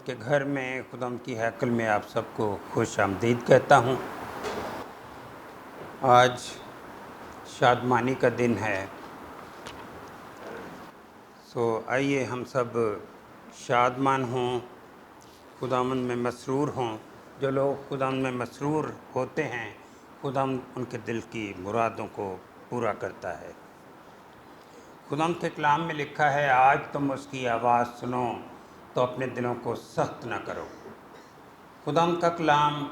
کے گھر میں، خداوند کی ہیکل میں آپ سب کو خوش آمدید کہتا ہوں۔ آج شادمانی کا دن ہے، آئیے ہم سب شادمان ہوں، خداوند میں مسرور ہوں۔ جو لوگ خداوند میں مسرور ہوتے ہیں، خداوند ان کے دل کی مرادوں کو پورا کرتا ہے۔ خداوند کے کلام میں لکھا ہے، آج تم اس کی آواز سنو تو اپنے دلوں کو سخت نہ کرو۔ خداوند کا کلام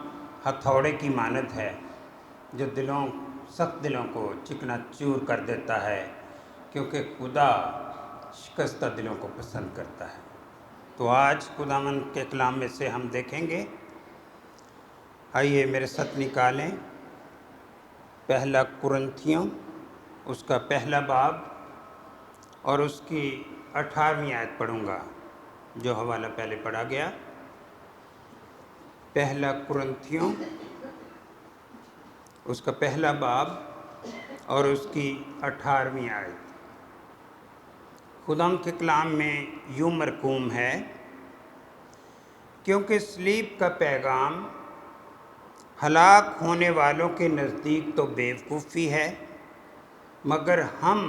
ہتھوڑے کی مانند ہے جو سخت دلوں کو چکنا چور کر دیتا ہے، کیونکہ خدا شکستہ دلوں کو پسند کرتا ہے۔ تو آج خداوند کے کلام میں سے ہم دیکھیں گے، آئیے میرے ساتھ نکالیں پہلا قرنتھیوں، اس کا پہلا باب اور اس کی 18ویں آیت پڑھوں گا جو حوالہ پہلے پڑھا گیا۔ پہلا قرنتھیوں، اس کا پہلا باب اور اس کی 18ویں آیت۔ خداوند کے کلام میں یوں مرقوم ہے، کیونکہ صلیب کا پیغام ہلاک ہونے والوں کے نزدیک تو بیوقوفی ہے، مگر ہم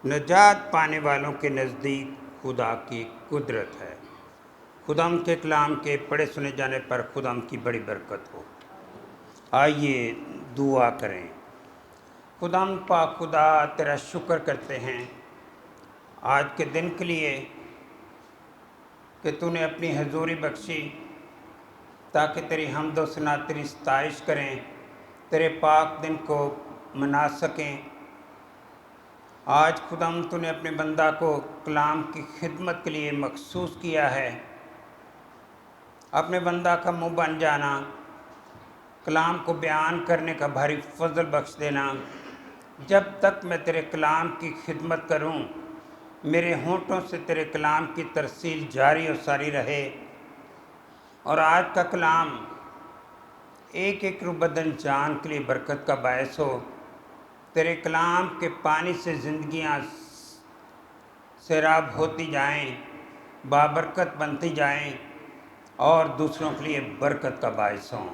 نجات پانے والوں کے نزدیک خدا کی قدرت ہے۔ خداوند کے کلام کے پڑھے سنے جانے پر خداوند کی بڑی برکت ہو۔ آئیے دعا کریں۔ خداوند پاک خدا، تیرا شکر کرتے ہیں آج کے دن کے لیے کہ تو نے اپنی حضوری بخشی تاکہ تیری حمد و ثنا، تیری ستائش کریں، تیرے پاک دن کو منا سکیں۔ آج خداوند تو نے اپنے بندہ کو کلام کی خدمت کے لیے مخصوص کیا ہے۔ اپنے بندہ کا منہ بن جانا، کلام کو بیان کرنے کا بھاری فضل بخش دینا۔ جب تک میں تیرے کلام کی خدمت کروں، میرے ہونٹوں سے تیرے کلام کی ترسیل جاری و ساری رہے، اور آج کا کلام ایک ایک روح بدن جان کے لیے برکت کا باعث ہو۔ تیرے کلام کے پانی سے زندگیاں سیراب ہوتی جائیں، بابرکت بنتی جائیں اور دوسروں کے لیے برکت کا باعث ہوں۔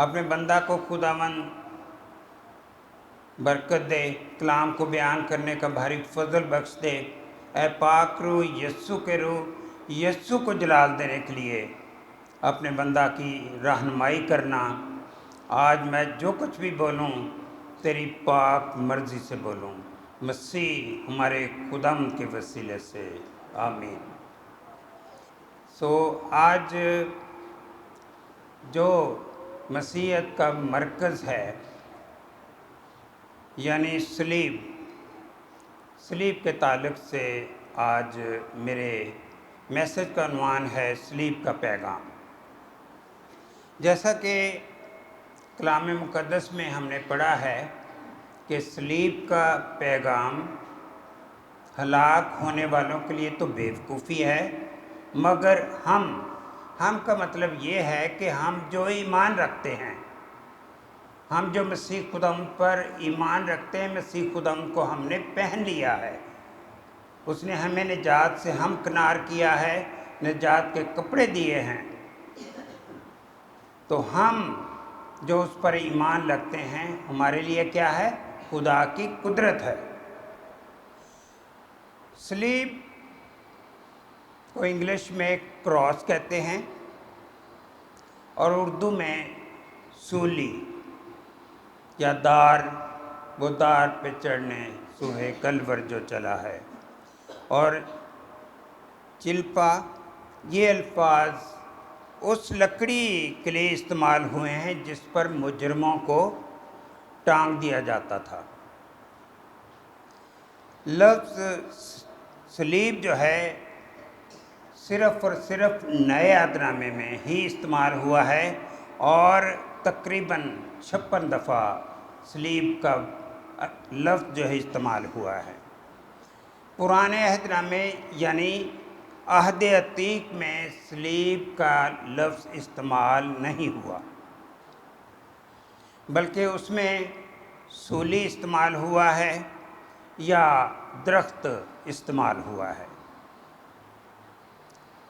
اپنے بندہ کو خداوند برکت دے، کلام کو بیان کرنے کا بھاری فضل بخش دے۔ اے پاک روح، یسوع کے روح، یسوع کو جلال دینے کے لیے اپنے بندہ کی رہنمائی کرنا۔ آج میں جو کچھ بھی بولوں تیری پاک مرضی سے بولوں، مسیح ہمارے خداوند کے وسیلے سے، آمین۔ آج جو مسیحیت کا مرکز ہے، یعنی صلیب کے تعلق سے آج میرے میسج کا عنوان ہے صلیب کا پیغام۔ جیسا کہ کلام مقدس میں ہم نے پڑھا ہے کہ صلیب کا پیغام ہلاک ہونے والوں کے لیے تو بیوقوفی ہے، مگر ہم کا مطلب یہ ہے کہ ہم جو ایمان رکھتے ہیں، ہم جو مسیح خداوند پر ایمان رکھتے ہیں، مسیح خداوند کو ہم نے پہن لیا ہے، اس نے ہمیں نجات سے ہمکنار کیا ہے، نجات کے کپڑے دیے ہیں، تو ہم جو اس پر ایمان رکھتے ہیں ہمارے لیے کیا ہے؟ خدا کی قدرت ہے۔ صلیب کو انگلش میں کراس کہتے ہیں اور اردو میں سولی یا دار، وہ دار پہ چڑھنے سوہے کلور جو چلا ہے، اور چلپا، یہ الفاظ اس لکڑی کے لیے استعمال ہوئے ہیں جس پر مجرموں کو ٹانگ دیا جاتا تھا۔ لفظ صلیب جو ہے صرف اور صرف نئے عہد نامے میں ہی استعمال ہوا ہے، اور تقریباً 56 دفعہ صلیب کا لفظ جو ہے استعمال ہوا ہے۔ پرانے عہد نامے یعنی عہد عتیق میں صلیب کا لفظ استعمال نہیں ہوا، بلکہ اس میں سولی استعمال ہوا ہے یا درخت استعمال ہوا ہے۔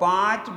5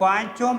5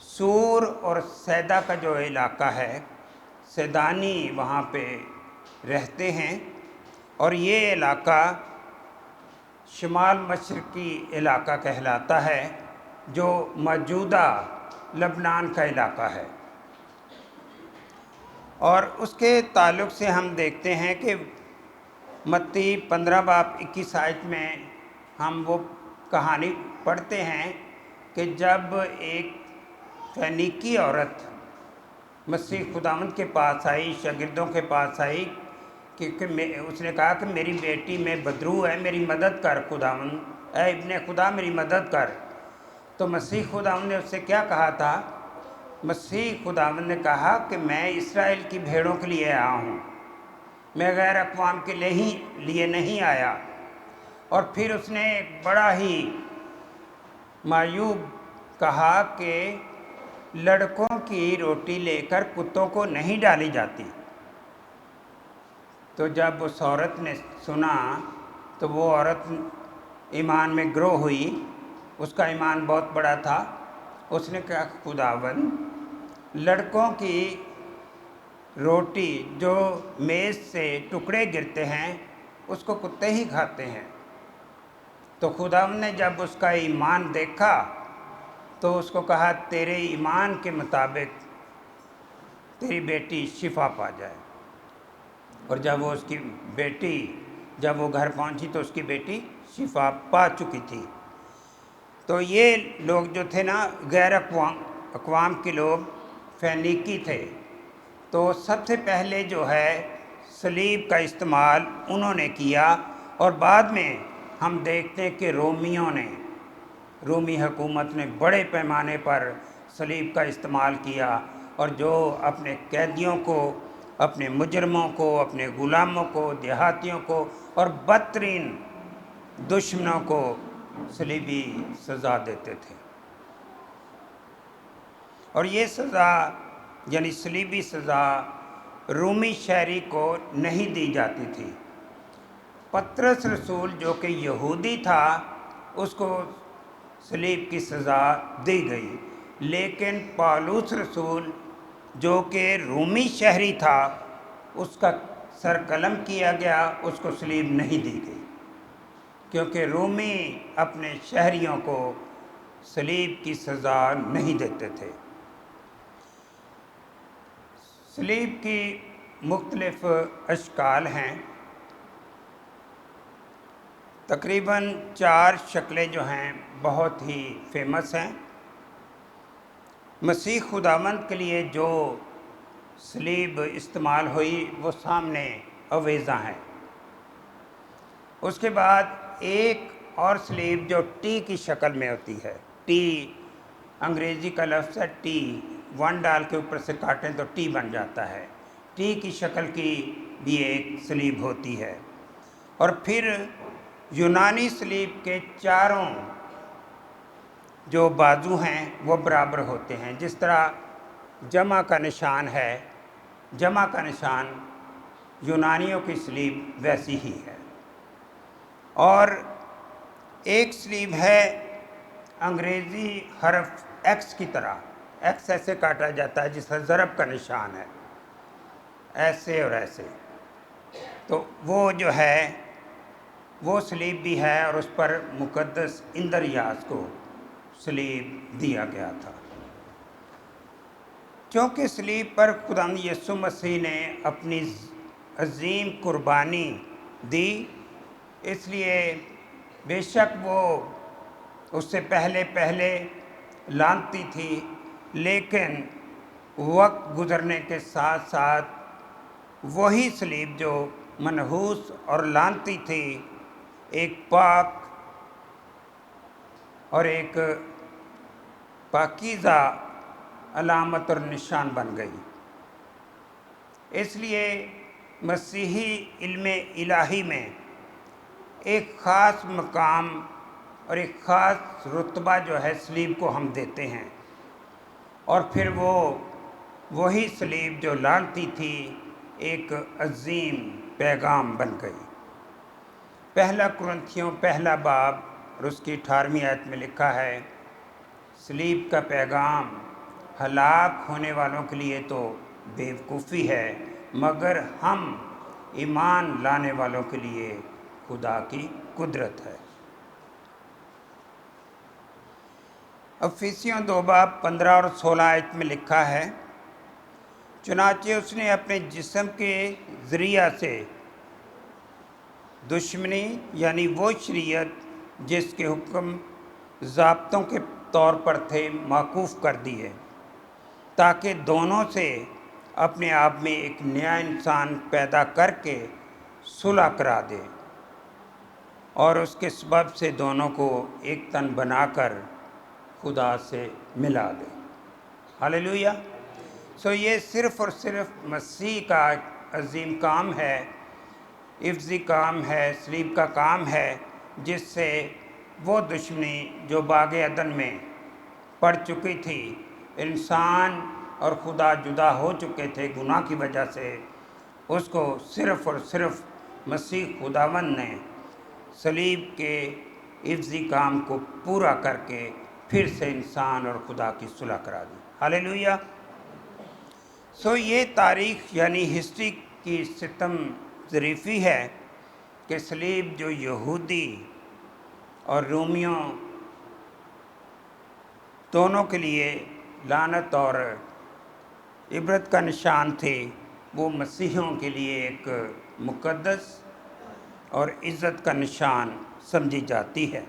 سور اور سیدا کا جو علاقہ ہے، سیدانی وہاں پہ رہتے ہیں، اور یہ علاقہ شمال مشرقی علاقہ کہلاتا ہے جو موجودہ لبنان کا علاقہ ہے۔ اور اس کے تعلق سے ہم دیکھتے ہیں کہ متی 15 باب 21 آیت میں ہم وہ کہانی پڑھتے ہیں کہ جب ایک فینیکی عورت مسیح خداوند کے پاس آئی، شاگردوں کے پاس آئی، کیونکہ اس نے کہا کہ میری بیٹی میں بدرو ہے، میری مدد کر خداوند، اے ابن خدا میری مدد کر۔ تو مسیح خداوند نے اس سے کیا کہا تھا؟ مسیح خداوند نے کہا کہ میں اسرائیل کی بھیڑوں کے لیے آیا ہوں، میں غیر اقوام کے لیے نہیں آیا۔ اور پھر اس نے ایک بڑا ہی معیوب کہا کہ لڑکوں کی روٹی لے کر کتوں کو نہیں ڈالی جاتی۔ تو جب اس عورت نے سنا تو وہ عورت ایمان میں گرو ہوئی، اس کا ایمان بہت بڑا تھا۔ اس نے کہا خداوند، لڑکوں کی روٹی جو میز سے ٹکڑے گرتے ہیں اس کو کتے ہی کھاتے ہیں۔ تو خداوند نے جب اس کا ایمان دیکھا تو اس کو کہا تیرے ایمان کے مطابق تیری بیٹی شفا پا جائے۔ اور جب وہ اس کی بیٹی جب وہ گھر پہنچی تو اس کی بیٹی شفا پا چکی تھی۔ تو یہ لوگ جو تھے نا، غیر اقوام کے لوگ، فینیکی تھے، تو سب سے پہلے جو ہے صلیب کا استعمال انہوں نے کیا، اور بعد میں ہم دیکھتے ہیں کہ رومی حکومت نے بڑے پیمانے پر صلیب کا استعمال کیا، اور جو اپنے قیدیوں کو، اپنے مجرموں کو، اپنے غلاموں کو، دیہاتیوں کو اور بدترین دشمنوں کو صلیبی سزا دیتے تھے۔ اور یہ سزا یعنی صلیبی سزا رومی شہری کو نہیں دی جاتی تھی۔ پطرس رسول جو کہ یہودی تھا اس کو صلیب کی سزا دی گئی، لیکن پالوس رسول جو کہ رومی شہری تھا اس کا سر قلم کیا گیا، اس کو صلیب نہیں دی گئی، کیونکہ رومی اپنے شہریوں کو صلیب کی سزا نہیں دیتے تھے۔ صلیب کی مختلف اشکال ہیں، تقریباً 4 شکلیں جو ہیں بہت ہی فیمس ہیں۔ مسیح خداوند کے لیے جو صلیب استعمال ہوئی وہ سامنے اویزہ ہیں۔ اس کے بعد ایک اور صلیب جو ٹی کی شکل میں ہوتی ہے، ٹی انگریزی کا لفظ ہے، ٹی 1 ڈال کے اوپر سے کاٹیں تو ٹی بن جاتا ہے، ٹی کی شکل کی بھی ایک صلیب ہوتی ہے۔ اور پھر یونانی صلیب کے چاروں جو بازو ہیں وہ برابر ہوتے ہیں، جس طرح جمع کا نشان ہے، جمع کا نشان یونانیوں کی صلیب ویسی ہی ہے۔ اور ایک صلیب ہے انگریزی حرف ایکس کی طرح، ایکس ایسے کاٹا جاتا ہے جس کا ضرب کا نشان ہے، ایسے اور ایسے، تو وہ جو ہے وہ صلیب بھی ہے، اور اس پر مقدس اندریاس کو صلیب دیا گیا تھا۔ چونکہ صلیب پر خداوند یسوع مسیح نے اپنی عظیم قربانی دی، اس لیے بے شک وہ اس سے پہلے لعنتی تھی، لیکن وقت گزرنے کے ساتھ ساتھ وہی صلیب جو منحوس اور لعنتی تھی ایک پاک اور ایک پاکیزہ علامت اور نشان بن گئی۔ اس لیے مسیحی علم الہی میں ایک خاص مقام اور ایک خاص رتبہ جو ہے صلیب کو ہم دیتے ہیں، اور پھر وہی صلیب جو لعنتی تھی ایک عظیم پیغام بن گئی۔ پہلا کرنتھیوں 1 باب اور اس کی 18ویں آیت میں لکھا ہے، صلیب کا پیغام ہلاک ہونے والوں کے لیے تو بیوقوفی ہے، مگر ہم ایمان لانے والوں کے لیے خدا کی قدرت ہے۔ افسیوں 2 باب 15 اور 16 آیت میں لکھا ہے، چنانچہ اس نے اپنے جسم کے ذریعہ سے دشمنی یعنی وہ شریعت جس کے حکم ضابطوں کے طور پر تھے موقوف کر دی ہے، تاکہ دونوں سے اپنے آپ میں ایک نیا انسان پیدا کر کے صلح کرا دے، اور اس کے سبب سے دونوں کو ایک تن بنا کر خدا سے ملا دے۔ ہاللیلویہ۔ یہ صرف اور صرف مسیح کا عظیم کام ہے، عفظی کام ہے، صلیب کا کام ہے، جس سے وہ دشمنی جو باغ عدن میں پڑ چکی تھی، انسان اور خدا جدا ہو چکے تھے گناہ کی وجہ سے، اس کو صرف اور صرف مسیح خداوند نے صلیب کے عفظی کام کو پورا کر کے پھر سے انسان اور خدا کی صلح کرا دی۔ ہاللیلویہ۔ یہ تاریخ یعنی ہسٹری کی ستم ظریفی ہے کہ صلیب جو یہودی اور رومیوں دونوں کے لیے لعنت اور عبرت کا نشان تھے، وہ مسیحیوں کے لیے ایک مقدس اور عزت کا نشان سمجھی جاتی ہے۔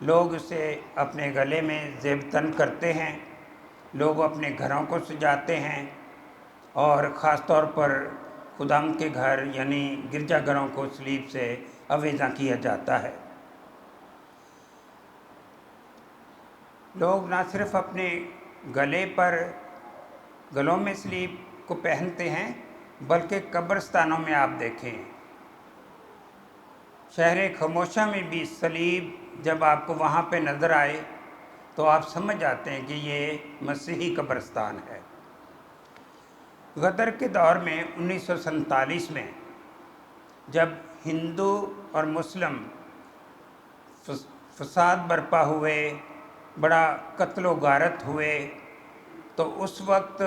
لوگ اسے اپنے گلے میں زیب تن کرتے ہیں، لوگ اپنے گھروں کو سجاتے ہیں، اور خاص طور پر خداوند کے گھر یعنی گرجا گھروں کو صلیب سے آویزاں کیا جاتا ہے۔ لوگ نہ صرف اپنے گلوں میں صلیب کو پہنتے ہیں، بلکہ قبرستانوں میں آپ دیکھیں، شہر خموشہ میں بھی صلیب جب آپ کو وہاں پہ نظر آئے تو آپ سمجھ جاتے ہیں کہ یہ مسیحی قبرستان ہے۔ غدر کے دور میں 1947 میں جب ہندو اور مسلم فساد برپا ہوئے، بڑا قتل و غارت ہوئے، تو اس وقت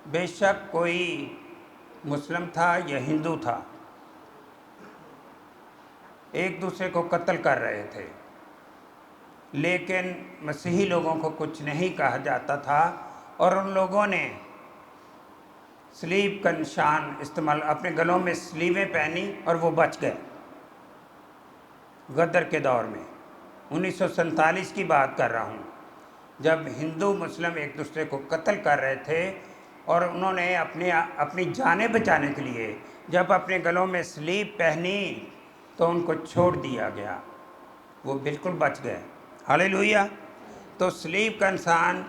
بے شک کوئی مسلم تھا یا ہندو تھا، ایک دوسرے کو قتل کر رہے تھے، لیکن مسیحی لوگوں کو کچھ نہیں کہا جاتا تھا، اور ان لوگوں نے صلیب کا نشان استعمال، اپنے گلوں میں صلیبیں پہنی اور وہ بچ گئے۔ غدر کے دور میں 1947 کی بات کر رہا ہوں، جب ہندو مسلم ایک دوسرے کو قتل کر رہے تھے، اور انہوں نے اپنی جانیں بچانے کے لیے جب اپنے گلوں میں صلیب پہنی تو ان کو چھوڑ دیا گیا، وہ بالکل بچ گئے۔ ہاللیلویہ۔ تو صلیب کا انسان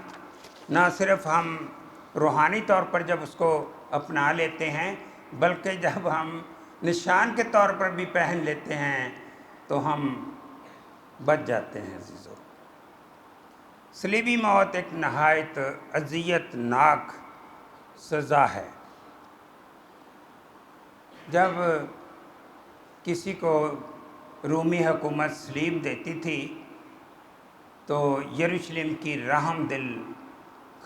نہ صرف ہم روحانی طور پر جب اس کو اپنا لیتے ہیں، بلکہ جب ہم نشان کے طور پر بھی پہن لیتے ہیں تو ہم بچ جاتے ہیں۔ عزیزو، صلیبی موت ایک نہایت اذیت ناک سزا ہے۔ جب کسی کو رومی حکومت صلیب دیتی تھی تو یروشلم کی رحم دل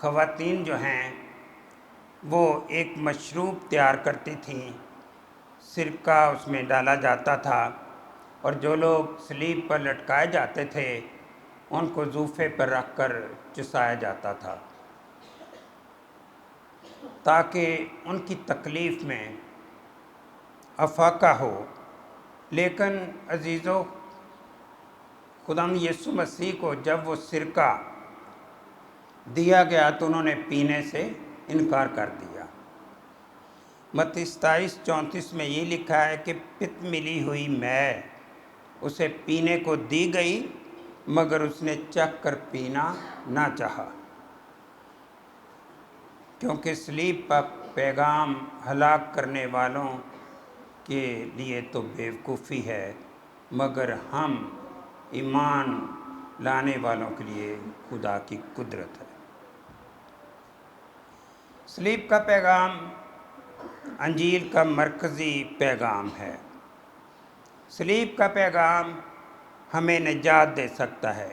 خواتین جو ہیں وہ ایک مشروب تیار کرتی تھیں، سرکہ اس میں ڈالا جاتا تھا، اور جو لوگ صلیب پر لٹکائے جاتے تھے ان کو زوفے پر رکھ کر چسایا جاتا تھا، تاکہ ان کی تکلیف میں افاقہ ہو۔ لیکن عزیزو، خداوند یسوع مسیح کو جب وہ سرکہ دیا گیا تو انہوں نے پینے سے انکار کر دیا۔ متی 27:34 میں یہ لکھا ہے کہ پت ملی ہوئی میں اسے پینے کو دی گئی، مگر اس نے چکھ کر پینا نہ چاہا، کیونکہ صلیب کا پیغام ہلاک کرنے والوں کے لیے تو بیوقوفی ہے، مگر ہم ایمان لانے والوں کے لیے خدا کی قدرت ہے۔ صلیب کا پیغام انجیل کا مرکزی پیغام ہے۔ صلیب کا پیغام ہمیں نجات دے سکتا ہے۔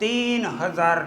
3000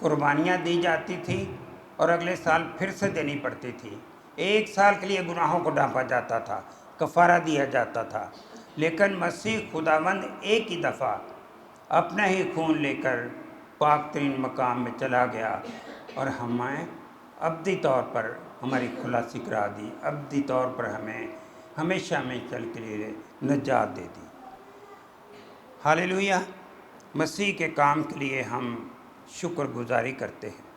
قربانیاں دی جاتی تھیں اور اگلے سال پھر سے دینی پڑتی تھی. 1 سال کے لیے گناہوں کو ڈھانپا جاتا تھا، کفارہ دیا جاتا تھا. لیکن مسیح خداوند ایک ہی دفعہ اپنا ہی خون لے کر پاک ترین مقام میں چلا گیا اور ہمیں ابدی طور پر ہماری خلاصی کرا دی، ابدی طور پر ہمیں ہمیشہ ہمیشہ کے لیے نجات دے دی. ہالیلویہ. مسیح کے کام کے لیے ہم شکر گزاری کرتے ہیں.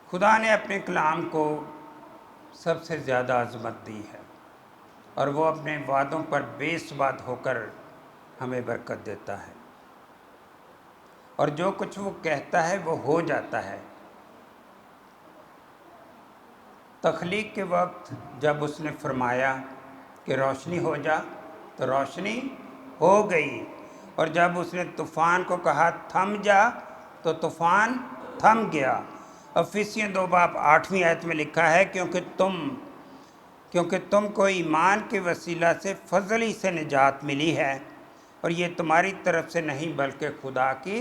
خدا نے اپنے کلام کو سب سے زیادہ عظمت دی ہے اور وہ اپنے وعدوں پر بے ثبات ہو کر ہمیں برکت دیتا ہے، اور جو کچھ وہ کہتا ہے وہ ہو جاتا ہے. تخلیق کے وقت جب اس نے فرمایا کہ روشنی ہو جا تو روشنی ہو گئی، اور جب اس نے طوفان کو کہا تھم جا تو طوفان تھم گیا. افسیوں 2:8 میں لکھا ہے کیونکہ تم کو ایمان کے وسیلہ سے فضل ہی سے نجات ملی ہے، اور یہ تمہاری طرف سے نہیں بلکہ خدا کی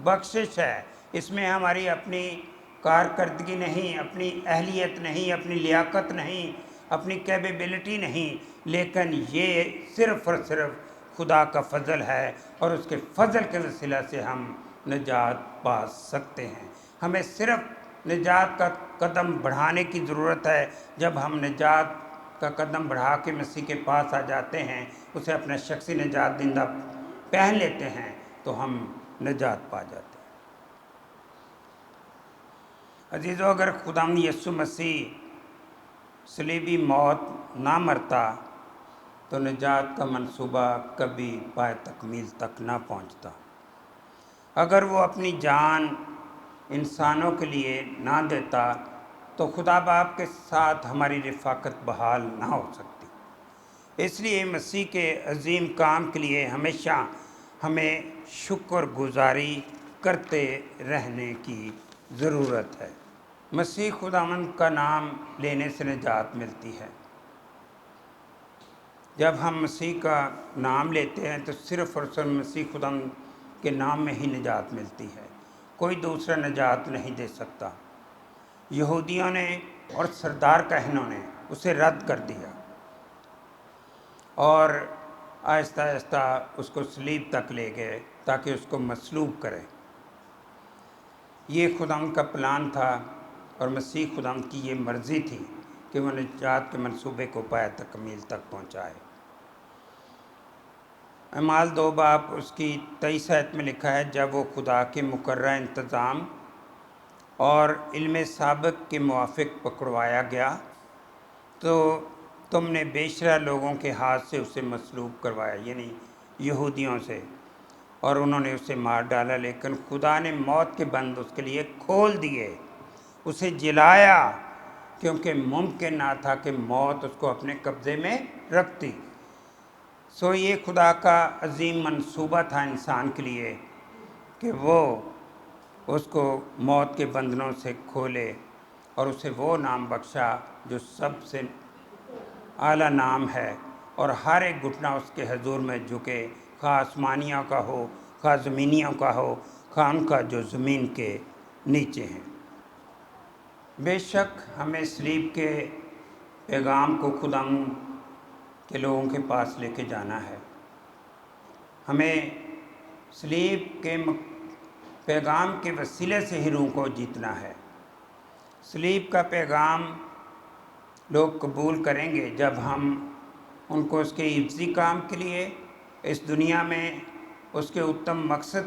بخشش ہے. اس میں ہماری اپنی کارکردگی نہیں، اپنی اہلیت نہیں، اپنی لیاقت نہیں، اپنی کیپیبلٹی نہیں، لیکن یہ صرف اور صرف خدا کا فضل ہے، اور اس کے فضل کے وسیلہ سے ہم نجات پا سکتے ہیں. ہمیں صرف نجات کا قدم بڑھانے کی ضرورت ہے. جب ہم نجات کا قدم بڑھا کے مسیح کے پاس آ جاتے ہیں، اسے اپنا شخصی نجات دہندہ پہن لیتے ہیں، تو ہم نجات پا جاتے ہیں. عزیزو، اگر خداوند یسوع مسیح صلیبی موت نہ مرتا تو نجات کا منصوبہ کبھی پائے تکمیل تک نہ پہنچتا. اگر وہ اپنی جان انسانوں کے لیے نہ دیتا تو خدا باپ کے ساتھ ہماری رفاقت بحال نہ ہو سکتی. اس لیے مسیح کے عظیم کام کے لیے ہمیشہ ہمیں شکر گزاری کرتے رہنے کی ضرورت ہے. مسیح خداوند کا نام لینے سے نجات ملتی ہے. جب ہم مسیح کا نام لیتے ہیں تو صرف اور صرف مسیح خداوند کے نام میں ہی نجات ملتی ہے. کوئی دوسرا نجات نہیں دے سکتا. یہودیوں نے اور سردار کہنوں نے اسے رد کر دیا اور آہستہ آہستہ اس کو صلیب تک لے گئے تاکہ اس کو مصلوب کرے. یہ خداوند کا پلان تھا اور مسیح خداوند کی یہ مرضی تھی کہ وہ نجات کے منصوبے کو پایہ تکمیل تک پہنچائے. اعمال 2:23 میں لکھا ہے، جب وہ خدا کے مقررہ انتظام اور علم سابق کے موافق پکڑوایا گیا تو تم نے بے شرح لوگوں کے ہاتھ سے اسے مصلوب کروایا، یعنی یہودیوں سے، اور انہوں نے اسے مار ڈالا. لیکن خدا نے موت کے بند اس کے لیے کھول دیے، اسے جلایا، کیونکہ ممکن نہ تھا کہ موت اس کو اپنے قبضے میں رکھتی. یہ خدا کا عظیم منصوبہ تھا انسان کے لیے کہ وہ اس کو موت کے بندنوں سے کھولے اور اسے وہ نام بخشا جو سب سے اعلیٰ نام ہے، اور ہر ایک گھٹنا اس کے حضور میں جھکے، خواہ آسمانیوں کا ہو، خواہ زمینیوں کا ہو، خواہ ان کا جو زمین کے نیچے ہیں. بے شک ہمیں صلیب کے پیغام کو خداوند کے لوگوں کے پاس لے کے جانا ہے. ہمیں صلیب کے پیغام کے وسیلے سے ہی روح کو جیتنا ہے. صلیب کا پیغام لوگ قبول کریں گے جب ہم ان کو اس کے حفظی کام کے لیے اس دنیا میں اس کے اتم مقصد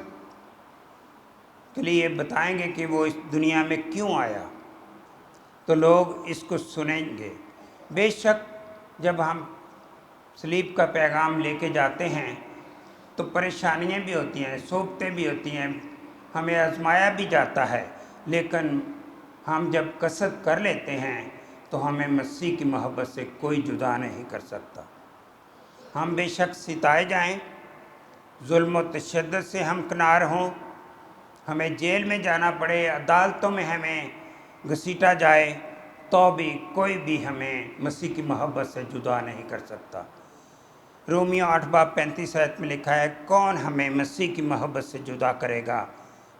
کے لیے بتائیں گے کہ وہ اس دنیا میں کیوں آیا، تو لوگ اس کو سنیں گے. بے شک جب ہم صلیب کا پیغام لے کے جاتے ہیں تو پریشانیاں بھی ہوتی ہیں، صعوبتیں بھی ہوتی ہیں، ہمیں آزمایا بھی جاتا ہے، لیکن ہم جب قصد کر لیتے ہیں تو ہمیں مسیح کی محبت سے کوئی جدا نہیں کر سکتا. ہم بے شک ستائے جائیں، ظلم و تشدد سے ہم کنار ہوں، ہمیں جیل میں جانا پڑے، عدالتوں میں ہمیں گھسیٹا جائے، تو بھی کوئی بھی ہمیں مسیح کی محبت سے جدا نہیں کر سکتا. رومیو 8:35 میں لکھا ہے، کون ہمیں مسیح کی محبت سے جدا کرے گا؟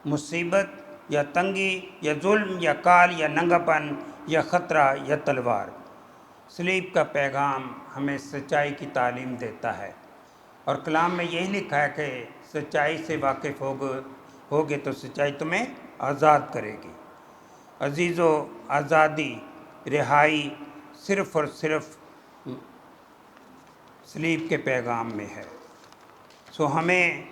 مصیبت یا تنگی یا ظلم یا کال یا ننگاپن یا خطرہ یا تلوار۔ صلیب کا پیغام ہمیں سچائی کی تعلیم دیتا ہے، اور کلام میں یہی لکھا ہے کہ سچائی سے واقف ہوگے تو سچائی تمہیں آزاد کرے گی۔ عزیزو، آزادی، رہائی صرف اور صرف صلیب کے پیغام میں ہے۔ ہمیں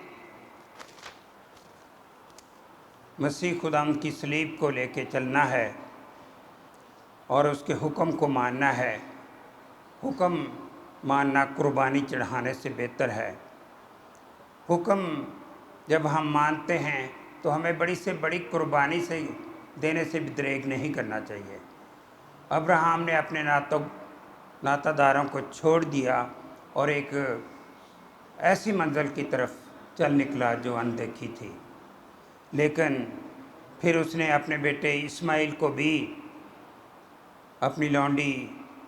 مسیح خداوند کی صلیب کو لے کے چلنا ہے اور اس کے حکم کو ماننا ہے۔ حکم ماننا قربانی چڑھانے سے بہتر ہے۔ حکم جب ہم مانتے ہیں تو ہمیں بڑی سے بڑی قربانی سے دینے سے بھی دریغ نہیں کرنا چاہیے۔ ابراہیم نے اپنے ناطہ داروں کو چھوڑ دیا اور ایک ایسی منزل کی طرف چل نکلا جو اندیکھی تھی، لیکن پھر اس نے اپنے بیٹے اسماعیل کو بھی اپنی لونڈی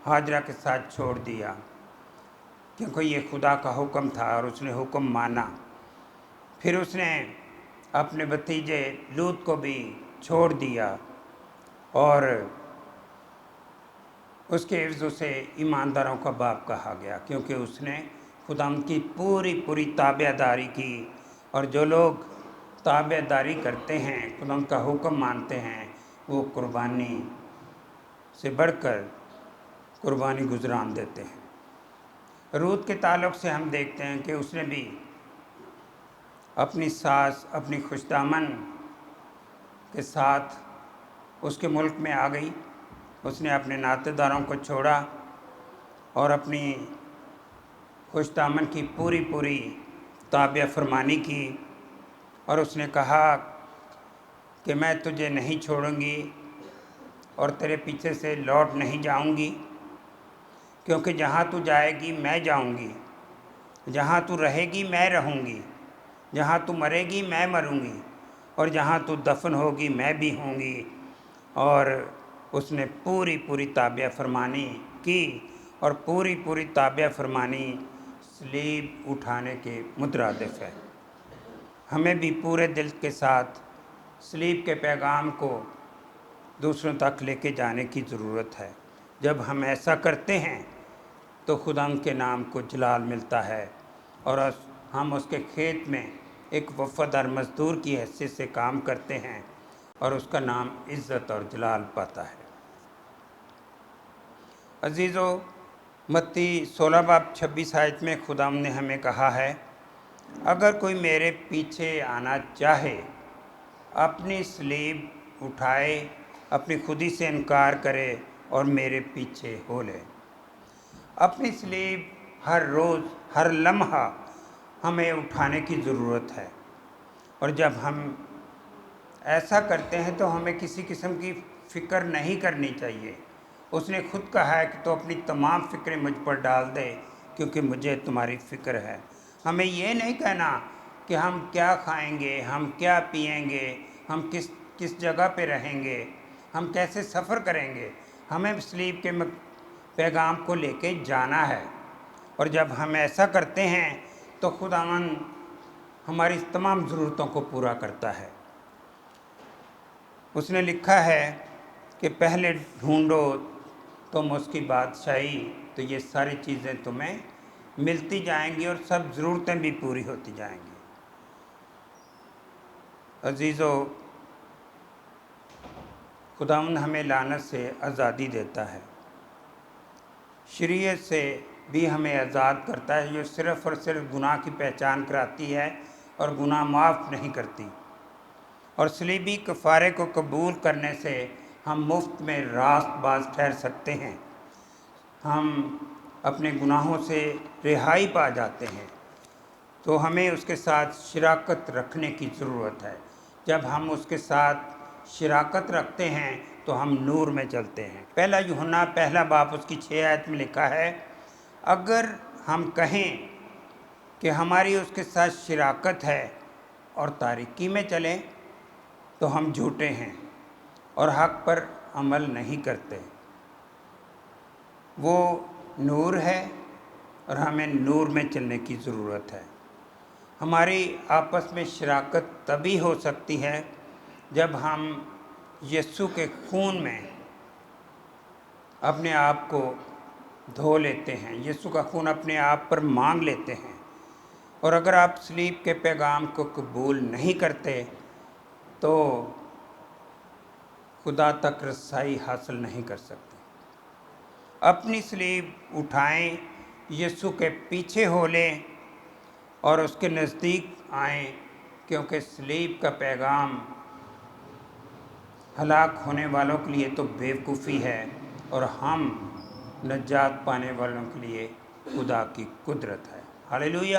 ہاجرہ کے ساتھ چھوڑ دیا، کیونکہ یہ خدا کا حکم تھا اور اس نے حکم مانا۔ پھر اس نے اپنے بھتیجے لوط کو بھی چھوڑ دیا اور اس کے حفظ سے ایمانداروں کا باپ کہا گیا، کیونکہ اس نے خداوند کی پوری تابع داری کی۔ اور جو لوگ تابع داری کرتے ہیں، خداوند کا حکم مانتے ہیں، وہ قربانی سے بڑھ کر قربانی گزران دیتے ہیں۔ روت کے تعلق سے ہم دیکھتے ہیں کہ اس نے بھی اپنی ساس اپنی خوش دامن کے ساتھ اس کے ملک میں آ گئی۔ اس نے اپنے ناطہ داروں کو چھوڑا اور اپنی خوش دامن کی پوری تابع فرمانی کی، اور اس نے کہا کہ میں تجھے نہیں چھوڑوں گی اور تیرے پیچھے سے لوٹ نہیں جاؤں گی، کیونکہ جہاں تو جائے گی میں جاؤں گی، جہاں تو رہے گی میں رہوں گی، جہاں تو مرے گی میں مروں گی، اور جہاں تو دفن ہوگی میں بھی ہوں گی۔ اور اس نے پوری تابع فرمانی کی، اور پوری تابع فرمانی صلیب اٹھانے کے مترادف ہے۔ ہمیں بھی پورے دل کے ساتھ صلیب کے پیغام کو دوسروں تک لے کے جانے کی ضرورت ہے۔ جب ہم ایسا کرتے ہیں تو خداوند کے نام کو جلال ملتا ہے، اور ہم اس کے کھیت میں ایک وفادار مزدور کی حیثیت سے کام کرتے ہیں، اور اس کا نام عزت اور جلال پاتا ہے۔ عزیزو، متی 16 باب 26 آیت میں خداوند نے ہمیں کہا ہے، اگر کوئی میرے پیچھے آنا چاہے، اپنی صلیب اٹھائے، اپنی خودی سے انکار کرے اور میرے پیچھے ہو لے۔ اپنی صلیب ہر روز ہر لمحہ ہمیں اٹھانے کی ضرورت ہے، اور جب ہم ایسا کرتے ہیں تو ہمیں کسی قسم کی فکر نہیں کرنی چاہیے۔ اس نے خود کہا ہے کہ تو اپنی تمام فکریں مجھ پر ڈال دے، کیونکہ مجھے تمہاری فکر ہے۔ ہمیں یہ نہیں کہنا کہ ہم کیا کھائیں گے، ہم کیا پئیں گے، ہم کس جگہ پہ رہیں گے، ہم کیسے سفر کریں گے۔ ہمیں صلیب کے پیغام کو لے کے جانا ہے، اور جب ہم ایسا کرتے ہیں تو خداوند ہماری تمام ضرورتوں کو پورا کرتا ہے۔ اس نے لکھا ہے کہ پہلے ڈھونڈو تم اس کی بادشاہی، تو یہ ساری چیزیں تمہیں ملتی جائیں گی اور سب ضرورتیں بھی پوری ہوتی جائیں گی۔ عزیزو، خداوند ہمیں لعنت سے آزادی دیتا ہے، شریعت سے بھی ہمیں آزاد کرتا ہے، جو صرف اور صرف گناہ کی پہچان کراتی ہے اور گناہ معاف نہیں کرتی۔ اور صلیبی کفارے کو قبول کرنے سے ہم مفت میں راست باز ٹھہر سکتے ہیں، ہم اپنے گناہوں سے رہائی پا جاتے ہیں۔ تو ہمیں اس کے ساتھ شراکت رکھنے کی ضرورت ہے۔ جب ہم اس کے ساتھ شراکت رکھتے ہیں تو ہم نور میں چلتے ہیں۔ پہلا یوحنا پہلا باب اس کی 6 آیت میں لکھا ہے، اگر ہم کہیں کہ ہماری اس کے ساتھ شراکت ہے اور تاریکی میں چلیں تو ہم جھوٹے ہیں اور حق پر عمل نہیں کرتے۔ وہ نور ہے اور ہمیں نور میں چلنے کی ضرورت ہے۔ ہماری آپس میں شراکت تبھی ہو سکتی ہے جب ہم یسوع کے خون میں اپنے آپ کو دھو لیتے ہیں، یسوع کا خون اپنے آپ پر مانگ لیتے ہیں۔ اور اگر آپ صلیب کے پیغام کو قبول نہیں کرتے تو خدا تک رسائی حاصل نہیں کر سکتے۔ اپنی صلیب اٹھائیں، یسوع کے پیچھے ہو لیں اور اس کے نزدیک آئیں، کیونکہ صلیب کا پیغام ہلاک ہونے والوں کے لیے تو بیوقوفی ہے، اور ہم نجات پانے والوں کے لیے خدا کی قدرت ہے۔ ہاللیلویہ۔